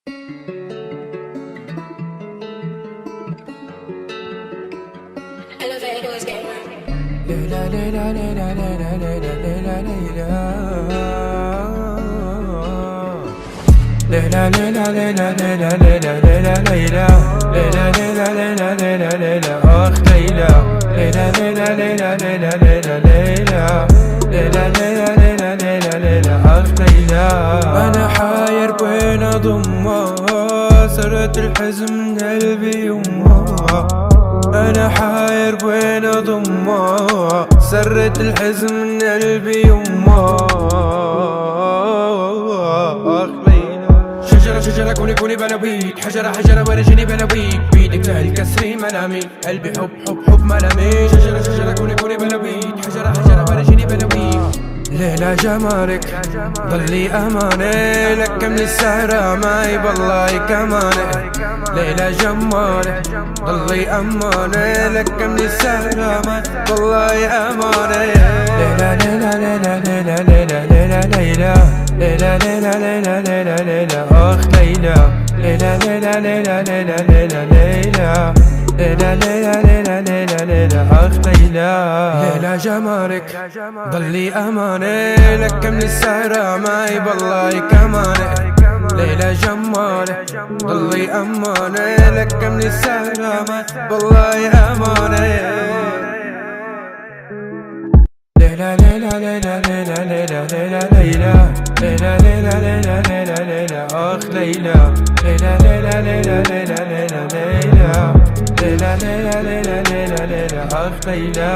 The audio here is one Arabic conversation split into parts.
ليلى ليلى ليلى ليلى ليلى ليلى ليلى ليلى ليلى ليلى ليلى ليلى ليلى ليلى ليلى ليلى ليلى ليلى أخ ليلى ليلى ليلى ليلى ليلى ليلى ليلى ليلى ليلى ليلى ليلى ليلى أخ ليلى. أنا حاير بين أضمها سرت الحزن من قلبي يمها. أنا حاير بين أضمها سرت الحزن من قلبي يمها. شجرة شجرة كوني كوني بلويك، حجرة حجرة ورجيني بلويك، بيدك الكسري ملامي قلبي حب حب حب ملامي. شجرة شجرة كوني كوني بلويك، حجرة حجرة ورجيني بلويك. ليلى جمالك ضلي أماني لك من السهرة معي بالله كماني. ليلى جمالك ضلي أماني لك من السهرة معي بالله أماني. ليلى ليلى ليلى ليلى ليلى ليلى ليلى ليلى ليلى ليلى ليلى ليلى أخ ليلى ليلى ليلى ليلى ليلى ليلى ليلى ليلى ليلى ليلى ليلى ليلى أخ ليلى. ليلى جمالك ضلي أماني لك من السهرة معي بالله كماني. ليلى جمالك ضلي أماني لك من السهرة معي بالله أماني. ليلى ليلى ليلى ليلى ليلى ليلى ليلى ليلى ليلى ليلى ليلى ليلى أخ ليلى ليلى ليلى ليلى ليلى ليلى ليلى ليلى ليلى ليلى ليلى ليلى أخ ليلى.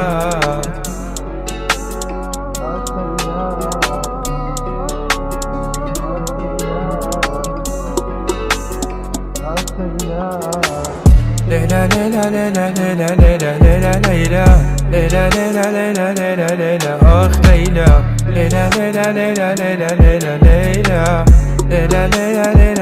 ليلى ليلى ليلى ليلى ليلى ليلى ليلى ليلى ليلى ليلى ليلى ليلى أخ ليلى ليلى ليلى ليلى ليلى ليلى ليلى ليلى ليلى ليلى